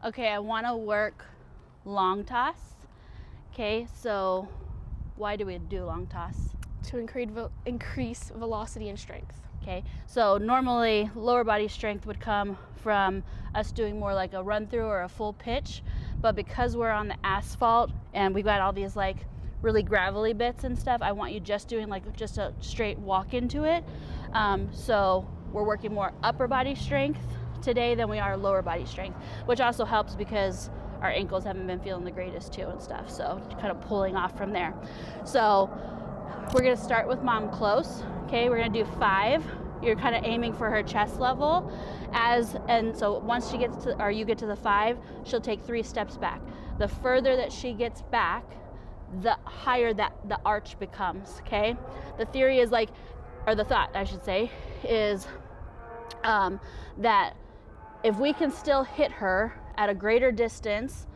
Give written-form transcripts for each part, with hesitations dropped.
Okay, I want to work long toss. Okay, so why do we do long toss? To increase velocity and strength. Okay, so normally lower body strength would come from us doing more like a run through or a full pitch, but because we're on the asphalt and we've got all these like really gravelly bits and stuff, I want you just doing like just a straight walk into it. So we're working more upper body strength today than we are lower body strength, which also helps because our ankles haven't been feeling the greatest too and stuff, so kind of pulling off from there. So we're going to start with mom close. Okay, we're going to do 5. You're kind of aiming for her chest level, and so once she gets to, or you get to the 5, she'll take 3 steps back. The further that she gets back, the higher that the arch becomes. Okay, the theory is like, or the thought I should say, is that if we can still hit her at a greater distance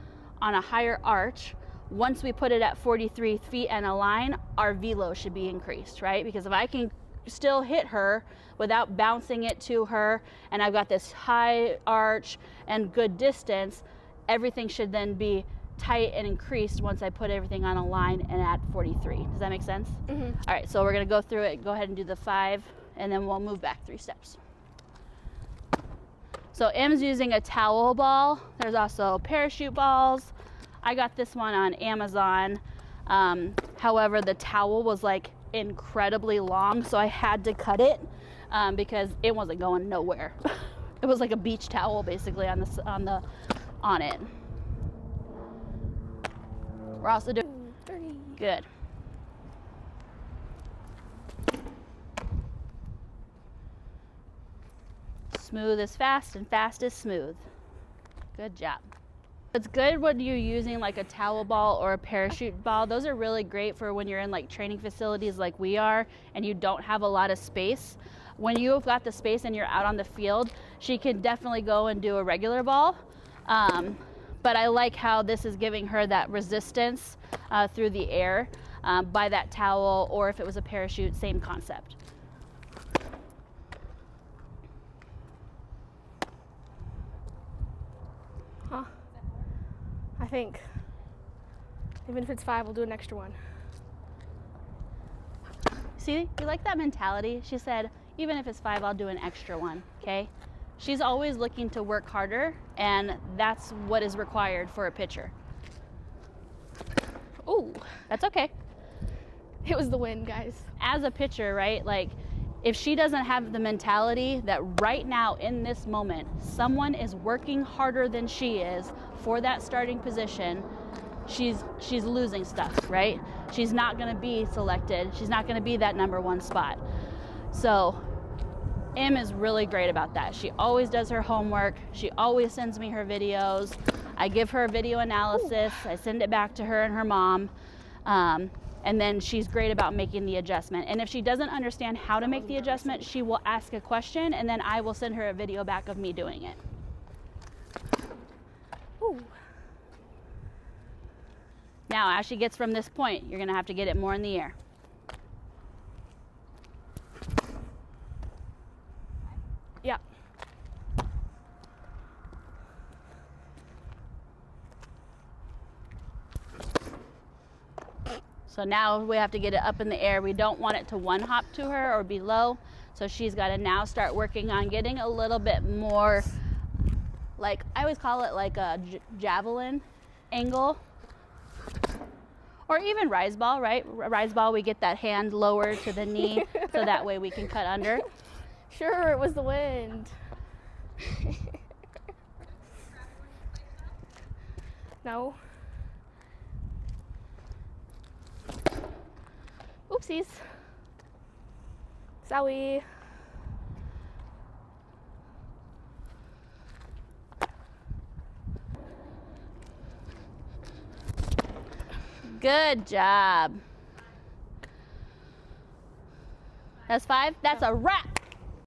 on a higher arch, once we put it at 43 feet and a line, our velo should be increased, right? Because if I can still hit her without bouncing it to her, and I've got this high arch and good distance, everything should then be tight and increased once I put everything on a line and at 43. Does that make sense? Mm-hmm. All right, so we're gonna go through it. Go ahead and do the 5, and then we'll move back 3 steps. So M's using a towel ball. There's also parachute balls. I got this one on Amazon. However, the towel was like incredibly long, so I had to cut it because it wasn't going nowhere. It was like a beach towel basically on it. We're also doing 30. Good. Smooth is fast and fast is smooth. Good job. It's good when you're using like a towel ball or a parachute ball. Those are really great for when you're in like training facilities like we are and you don't have a lot of space. When you've got the space and you're out on the field, she can definitely go and do a regular ball. But I like how this is giving her that resistance through the air by that towel, or if it was a parachute, same concept. Huh. I think even if it's 5, we'll do an extra one. See, you like that mentality? She said, even if it's 5, I'll do an extra one, okay? She's always looking to work harder, and that's what is required for a pitcher. Oh, That's okay. it was the wind, guys. As a pitcher, right, like if she doesn't have the mentality that right now in this moment, someone is working harder than she is for that starting position, she's losing stuff, right? She's not going to be selected. She's not going to be that number 1 spot. So Em is really great about that. She always does her homework. She always sends me her videos. I give her a video analysis. I send it back to her and her mom. And then she's great about making the adjustment. And if she doesn't understand how to make the adjustment, she will ask a question, and then I will send her a video back of me doing it. Ooh. Now, as she gets from this point, you're going to have to get it more in the air. Yeah. So now we have to get it up in the air. We don't want it to one hop to her or be low. So she's got to now start working on getting a little bit more, like I always call it like a javelin angle. Or even rise ball, right? Rise ball, we get that hand lower to the knee so that way we can cut under. Sure, it was the wind. No. Oopsies. Sorry. Good job. That's 5. That's a wrap.